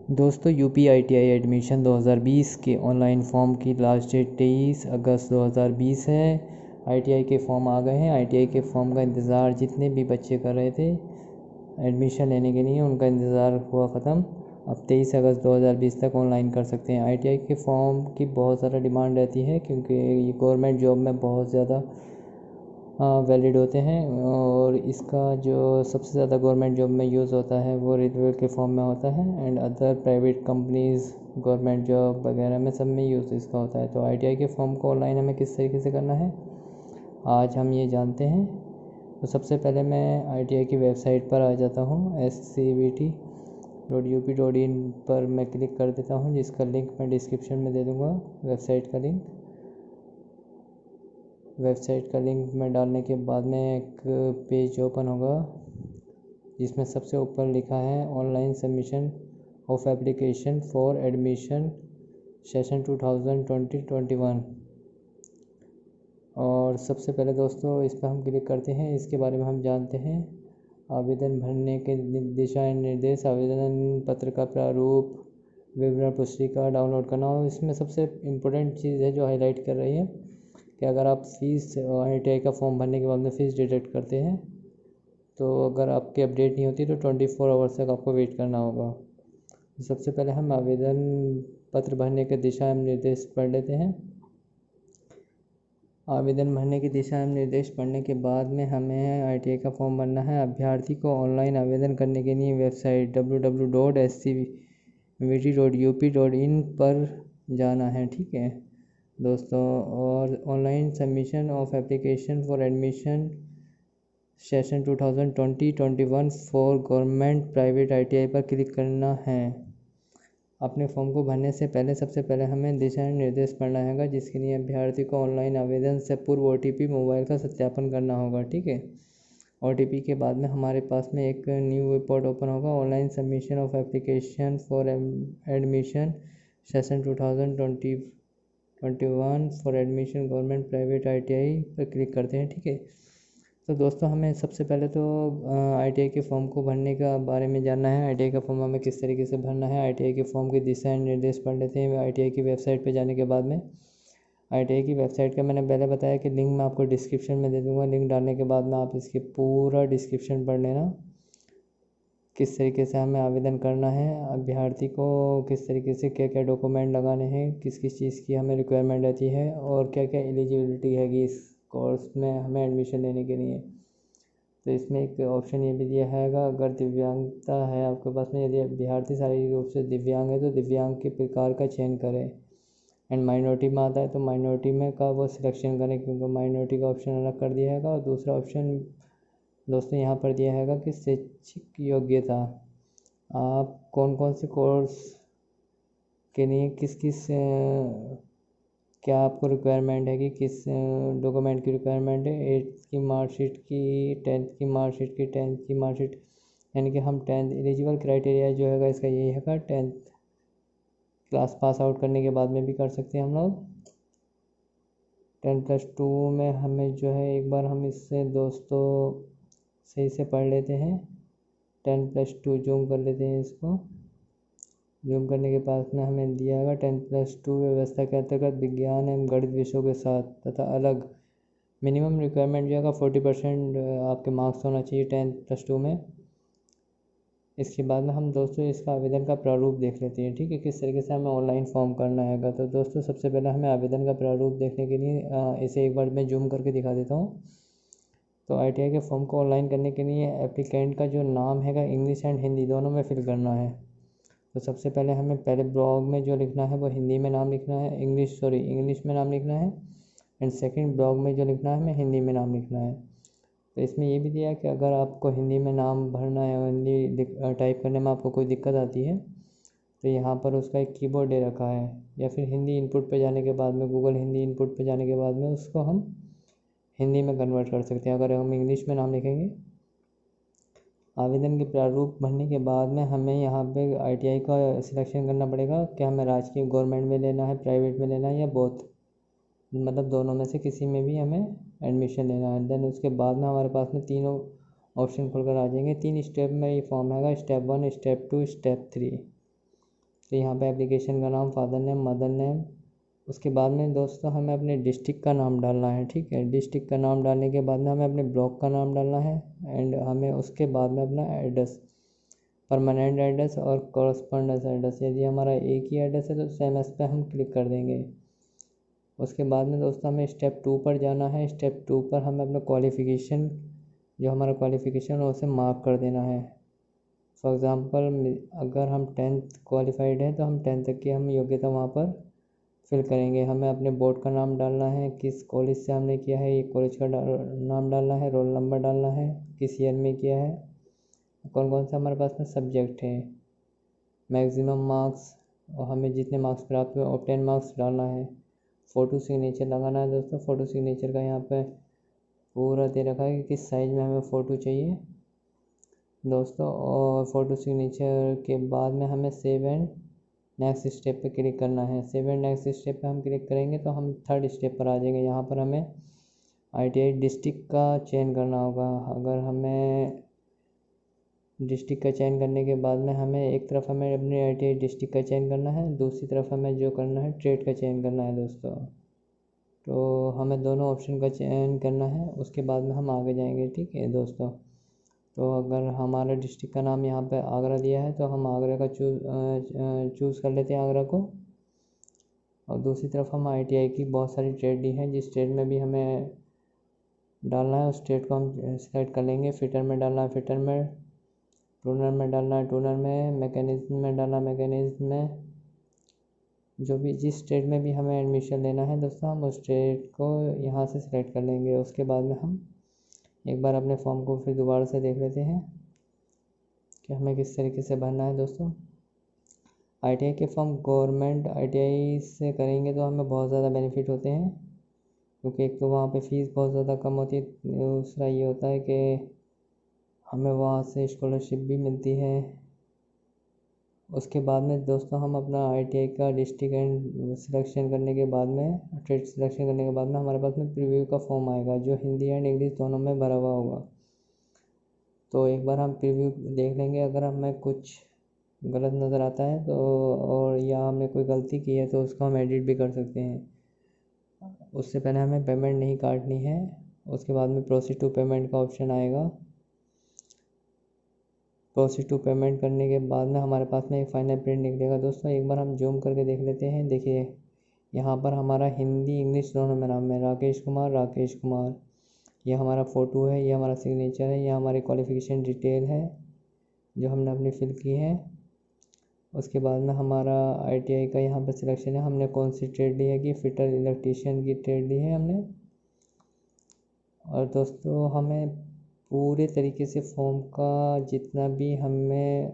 दोस्तों UPITI admission 2020 के online form की लास्ट डेट 23 अगस्त 2020 है। ITI के फॉर्म आ गए हैं। ITI के फॉर्म का इंतज़ार जितने भी बच्चे कर रहे थे एडमिशन लेने के लिए, उनका इंतज़ार हुआ ख़त्म। अब 23 अगस्त 2020 तक ऑनलाइन कर सकते हैं। ITI के फॉर्म की बहुत ज़्यादा डिमांड रहती है क्योंकि ये गवर्नमेंट जॉब में बहुत ज़्यादा वैलिड होते हैं, और इसका जो सबसे ज़्यादा गवर्नमेंट जॉब में यूज़ होता है वो रेलवे के फॉर्म में होता है, and other private companies government job वगैरह में सब में यूज़ इसका होता है। तो ITI के फॉर्म को ऑनलाइन हमें किस तरीके से करना है आज हम ये जानते हैं। तो सबसे पहले मैं ITI की वेबसाइट पर आ जाता हूँ, scvt.up.in पर मैं क्लिक कर देता हूँ, जिसका लिंक मैं डिस्क्रिप्शन में दे दूँगा। वेबसाइट का लिंक में डालने के बाद में एक पेज ओपन होगा जिसमें सबसे ऊपर लिखा है online submission of application for admission session 2020-21। और सबसे पहले दोस्तों इस पर हम क्लिक करते हैं। इसके बारे में हम जानते हैं आवेदन भरने के दिशा निर्देश, आवेदन पत्र का प्रारूप, विवरण पुस्तिका डाउनलोड करना। और इसमें सबसे इम्पोर्टेंट चीज़ है जो हाईलाइट कर रही है कि अगर आप फीस ITI का फॉर्म भरने के बाद में फ़ीस डिडक्ट करते हैं तो अगर आपकी अपडेट नहीं होती तो 24 आवर्स तक आपको वेट करना होगा। सबसे पहले हम आवेदन पत्र भरने के दिशा निर्देश पढ़ लेते हैं। आवेदन भरने की दिशा निर्देश पढ़ने के बाद में हमें ITI का फॉर्म भरना है। अभ्यर्थी को ऑनलाइन आवेदन करने के लिए वेबसाइट www.scvt.up.in पर जाना है, ठीक है दोस्तों। और online submission of application for admission session 2020-21 for government private ITI पर क्लिक करना है। अपने फॉर्म को भरने से पहले सबसे पहले हमें दिशा निर्देश पढ़ना होगा, जिसके लिए अभ्यर्थी को ऑनलाइन आवेदन से पूर्व OTP मोबाइल का सत्यापन करना होगा, ठीक है। OTP के बाद में हमारे पास में एक न्यू रिपोर्ट ओपन होगा, online submission of application for admission session 2020-21 for admission government private ITI पर क्लिक करते हैं, ठीक है। तो दोस्तों हमें सबसे पहले तो ITI के फॉर्म को भरने का बारे में जानना है। ITI का फॉर्म हमें किस तरीके से भरना है। ITI के फॉर्म के दिशा निर्देश पढ़ लेते हैं। ITI की वेबसाइट पर जाने के बाद में ITI की वेबसाइट का मैंने पहले बताया कि लिंक मैं आपको डिस्क्रिप्शन में दे दूँगा। लिंक डालने के बाद में आप इसकी पूरा डिस्क्रिप्शन पढ़ लेना, किस तरीके से हमें आवेदन करना है, अभ्यर्थी को किस तरीके से क्या क्या डॉक्यूमेंट लगाने हैं, किस किस चीज़ की हमें रिक्वायरमेंट रहती है, और क्या क्या एलिजिबिलिटी हैगी इस कोर्स में हमें एडमिशन लेने के लिए। तो इसमें एक ऑप्शन ये भी दिया हैगा, अगर दिव्यांगता है आपके पास में, यदि अभ्यर्थी शारीरिक रूप से दिव्यांग है तो दिव्यांग के प्रकार का चयन करें। एंड माइनॉरिटी में आता है तो माइनॉरिटी में का वो सिलेक्शन करें, क्योंकि माइनॉरिटी का ऑप्शन अलग कर दिया हैगा। और दूसरा ऑप्शन दोस्तों यहाँ पर दिया हैगा कि शैक्षिक योग्यता, आप कौन कौन से कोर्स के लिए किस किस क्या आपको रिक्वायरमेंट है कि किस डॉक्यूमेंट की रिक्वायरमेंट है। 8th की मार्कशीट की, 10th की मार्कशीट की, 10th की मार्कशीट, यानी कि हम 10th एलिजिबल क्राइटेरिया जो हैगा इसका यही हैगा, 10th क्लास पास आउट करने के बाद में भी कर सकते हैं हम लोग। 10+2 में हमें जो है एक बार हम इससे दोस्तों सही से पढ़ लेते हैं। 10+2 जूम कर लेते हैं इसको। जूम करने के बाद में हमें दिया होगा 10+2 व्यवस्था के अंतर्गत विज्ञान एवं गणित विषयों के साथ तथा अलग मिनिमम रिक्वायरमेंट जो है 40% आपके मार्क्स होना चाहिए 10+2 में। इसके बाद में हम दोस्तों इसका आवेदन का प्रारूप देख लेते हैं, ठीक है, किस तरीके से हमें ऑनलाइन फॉर्म करना है। तो दोस्तों सबसे पहले हमें आवेदन का प्रारूप देखने के लिए इसे एक बार मैं जूम करके दिखा देता हूँ। तो ITI के फॉर्म को ऑनलाइन करने के लिए एप्लीकेंट का जो नाम हैगा इंग्लिश एंड हिंदी दोनों में फिल करना है। तो सबसे पहले हमें पहले ब्लॉग में जो लिखना है वो हिंदी में नाम लिखना है, इंग्लिश में नाम लिखना है। एंड सेकंड ब्लॉग में जो लिखना है हमें हिंदी में नाम लिखना है। तो इसमें ये भी दिया है कि अगर आपको हिंदी में नाम भरना है और हिंदी टाइप करने में आपको कोई दिक्कत आती है तो यहाँ पर उसका एक कीबोर्ड दे रखा है, या फिर हिंदी इनपुट पे जाने के बाद में गूगल हिंदी इनपुट पे जाने के बाद में उसको हम हिंदी में कन्वर्ट कर सकते हैं। अगर हम इंग्लिश में नाम लिखेंगे, आवेदन के प्रारूप भरने के बाद में हमें यहाँ पे ITI का सिलेक्शन करना पड़ेगा कि हमें राजकीय गवर्नमेंट में लेना है, प्राइवेट में लेना है, या बोथ, मतलब दोनों में से किसी में भी हमें एडमिशन लेना है। देन उसके बाद में हमारे पास में तीनों ऑप्शन खुलकर आ जाएंगे। 3 स्टेप में ये फॉर्म आएगा, स्टेप 1, स्टेप 2, स्टेप 3। तो यहाँ पे एप्लीकेशन का नाम, फादर नेम, मदर नेम, उसके बाद में दोस्तों हमें अपने डिस्ट्रिक्ट का नाम डालना है। ठीक है, डिस्ट्रिक्ट का नाम डालने के बाद में हमें अपने ब्लॉक का नाम डालना है एंड हमें उसके बाद में अपना एड्रेस, परमानेंट एड्रेस और कॉरस्पॉन्डेंस एड्रेस, यदि हमारा एक ही एड्रेस है तो सेम एस पे हम क्लिक कर देंगे। उसके बाद में दोस्तों हमें स्टेप 2 पर जाना है। स्टेप 2 पर हमें अपना क्वालिफ़िकेशन, जो हमारा क्वालिफ़िकेशन है उसे मार्क कर देना है। फॉर एग्ज़ाम्पल अगर हम 10th क्वालिफाइड है तो हम 10th तक की हम योग्यता वहाँ पर फिल करेंगे। हमें अपने बोर्ड का नाम डालना है, किस कॉलेज से हमने किया है ये कॉलेज का नाम डालना है, रोल नंबर डालना है, किस ईयर में किया है, कौन कौन सा हमारे पास में सब्जेक्ट है, मैक्सिमम मार्क्स और हमें जितने मार्क्स प्राप्त हुए और 10 मार्क्स डालना है। फ़ोटो सिग्नेचर लगाना है दोस्तों। फ़ोटो सिग्नेचर का यहाँ पे पूरा दे रखा है कि किस साइज़ में हमें फ़ोटो चाहिए दोस्तों। और फ़ोटो सिग्नेचर के बाद में हमें सेव एंड नेक्स्ट स्टेप पे क्लिक करना है। सेव एंड नेक्स्ट स्टेप पे हम क्लिक करेंगे तो हम 3rd स्टेप पर आ जाएंगे। यहाँ पर हमें ITI डिस्ट्रिक्ट का चयन करना होगा। अगर हमें डिस्ट्रिक्ट का चयन करने के बाद में हमें एक तरफ हमें अपने ITI डिस्ट्रिक्ट का चयन करना है, दूसरी तरफ हमें जो करना है ट्रेड का चयन करना है दोस्तों। तो हमें दोनों ऑप्शन का चयन करना है, उसके बाद में हम आगे जाएंगे। ठीक है दोस्तों, तो अगर हमारा डिस्ट्रिक्ट का नाम यहाँ पे आगरा दिया है तो हम आगरा का चूज़ कर लेते हैं आगरा को। और दूसरी तरफ हम ITI की बहुत सारी ट्रेड दी हैं, जिस ट्रेड में भी हमें डालना है उस ट्रेड को हम सेलेक्ट कर लेंगे। फिटर में डालना है फिटर में, टूनर में डालना है टूनर में, मैकेनिज्म में डालना मैकेनिज्म में। जो भी जिस ट्रेड में भी हमें एडमिशन लेना है दोस्तों हम उस ट्रेड को यहाँ से सिलेक्ट कर लेंगे। उसके बाद में हम एक बार अपने फॉर्म को फिर दोबारा से देख लेते हैं कि हमें किस तरीके से भरना है दोस्तों। ITI के फॉर्म गवर्नमेंट ITI से करेंगे तो हमें बहुत ज़्यादा बेनिफिट होते हैं, क्योंकि एक तो वहाँ पे फ़ीस बहुत ज़्यादा कम होती है, दूसरा ये होता है कि हमें वहाँ से स्कॉलरशिप भी मिलती है। उसके बाद में दोस्तों हम अपना ITI का डिस्ट्रिक्ट एंड सिलेक्शन करने के बाद में, ट्रेड सिलेक्शन करने के बाद में हमारे पास में प्रीव्यू का फॉर्म आएगा जो हिंदी एंड इंग्लिश दोनों में भरा हुआ होगा। तो एक बार हम प्रीव्यू देख लेंगे, अगर हमें कुछ गलत नज़र आता है तो और या हमने कोई गलती की है तो उसको हम एडिट भी कर सकते हैं। उससे पहले हमें पेमेंट नहीं काटनी है। उसके बाद में प्रोसीड टू पेमेंट का ऑप्शन आएगा। प्रोसीड टू पेमेंट करने के बाद में हमारे पास में एक फाइनल प्रिंट निकलेगा दोस्तों। एक बार हम जूम करके देख लेते हैं। देखिए यहाँ पर हमारा हिंदी इंग्लिश दोनों में नाम है, राकेश कुमार राकेश कुमार। ये हमारा फ़ोटो है, ये हमारा सिग्नेचर है, ये हमारी क्वालिफ़िकेशन डिटेल है जो हमने अपनी फिल की है। उसके बाद में हमारा ITI का यहाँ पर सिलेक्शन है, हमने कौन सी ट्रेड ली है कि फिटर इलेक्ट्रीशियन की ट्रेड ली है हमने। और दोस्तों हमें पूरे तरीके से फॉर्म का जितना भी हमें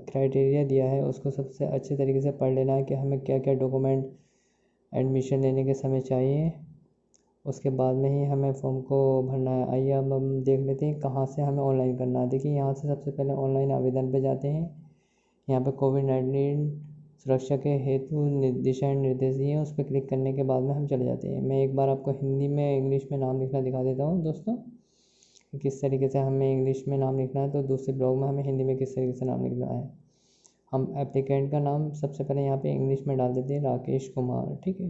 क्राइटेरिया दिया है उसको सबसे अच्छे तरीके से पढ़ लेना है कि हमें क्या क्या डॉक्यूमेंट एडमिशन लेने के समय चाहिए। उसके बाद में ही हमें फॉर्म को भरना है। आइए अब हम देख लेते हैं कहाँ से हमें ऑनलाइन करना है। देखिए यहाँ से सबसे पहले ऑनलाइन आवेदन पे जाते हैं। यहाँ पे कोविड-19 सुरक्षा के हेतु दिशा निर्देश दिए हैं, उस पर क्लिक करने के बाद में हम चले जाते हैं। मैं एक बार आपको हिंदी में इंग्लिश में नाम लिखना दिखा देता हूँ दोस्तों, किस तरीके से हमें इंग्लिश में नाम लिखना है तो दूसरे ब्लॉग में हमें हिंदी में किस तरीके से नाम लिखना है। हम एप्लीकेंट का नाम सबसे पहले यहाँ पे इंग्लिश में डाल देते हैं, राकेश कुमार। ठीक है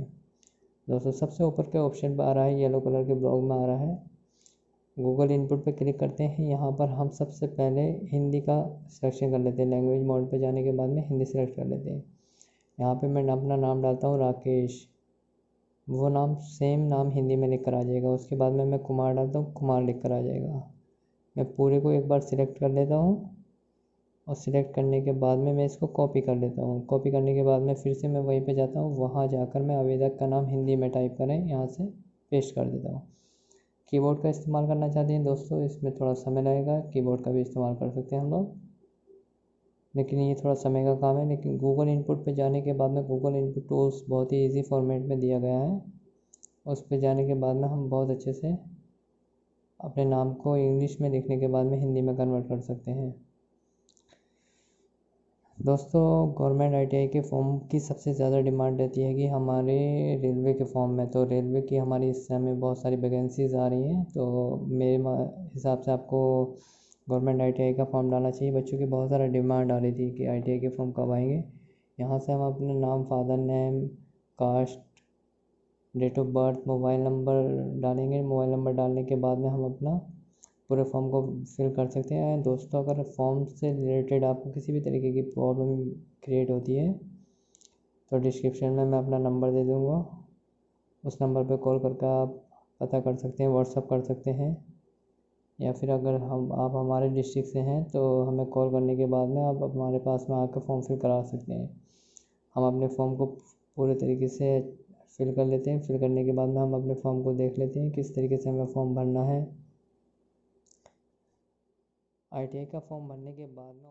दोस्तों, सबसे ऊपर के ऑप्शन पर आ रहा है, येलो कलर के ब्लॉग में आ रहा है, गूगल इनपुट पे क्लिक करते हैं। यहाँ पर हम सबसे पहले हिंदी का सिलेक्शन कर लेते हैं। लैंग्वेज मोड पे जाने के बाद में हिंदी सेलेक्ट कर लेते हैं। यहाँ पे मैं अपना नाम डालता हूँ राकेश, वो नाम सेम नाम हिंदी में लिख कर आ जाएगा। उसके बाद में मैं कुमार डालता हूँ, कुमार लिख कर आ जाएगा। मैं पूरे को एक बार सिलेक्ट कर लेता हूँ और सिलेक्ट करने के बाद में मैं इसको कॉपी कर लेता हूँ। कॉपी करने के बाद में फिर से मैं वहीं पे जाता हूँ, वहाँ जाकर मैं आवेदक का नाम हिंदी में टाइप करें, यहाँ से पेस्ट कर देता हूँ। कीबोर्ड का इस्तेमाल करना चाहते हैं दोस्तों, इसमें थोड़ा समय लगेगा, कीबोर्ड का भी इस्तेमाल कर सकते हैं हम लोग, लेकिन ये थोड़ा समय का काम है। लेकिन गूगल इनपुट पे जाने के बाद में गूगल इनपुट टूल्स बहुत ही इजी फॉर्मेट में दिया गया है। उस पर जाने के बाद में हम बहुत अच्छे से अपने नाम को इंग्लिश में लिखने के बाद में हिंदी में कन्वर्ट कर सकते हैं दोस्तों। गवर्नमेंट ITI के फॉर्म की सबसे ज़्यादा डिमांड रहती है कि हमारे रेलवे के फॉर्म में, तो रेलवे की हमारी इस समय बहुत सारी वैकेंसीज़ आ रही हैं, तो मेरे हिसाब से आपको गवर्नमेंट ITI का फॉर्म डालना चाहिए। बच्चों की बहुत सारा डिमांड आ रही थी कि ITI के फॉर्म कब आएंगे। यहाँ से हम अपना नाम, father name, caste, date of birth, mobile number डालेंगे। मोबाइल नंबर डालने के बाद में हम अपना पूरे फॉर्म को फिल कर सकते हैं। दोस्तों, अगर फॉर्म से रिलेटेड आपको किसी भी तरीके की प्रॉब्लम क्रिएट होती है तो डिस्क्रिप्शन में मैं अपना नंबर दे दूँगा, उस नंबर पे कॉल करके आप पता कर सकते हैं, व्हाट्सअप कर सकते हैं, या फिर अगर आप हमारे डिस्ट्रिक्ट से हैं तो हमें कॉल करने के बाद में आप हमारे पास में आकर फॉर्म फिल करा सकते हैं। हम अपने फॉर्म को पूरे तरीके से फिल कर लेते हैं। फिल करने के बाद में हम अपने फॉर्म को देख लेते हैं किस तरीके से हमें फॉर्म भरना है। ITI का फॉर्म भरने के बाद में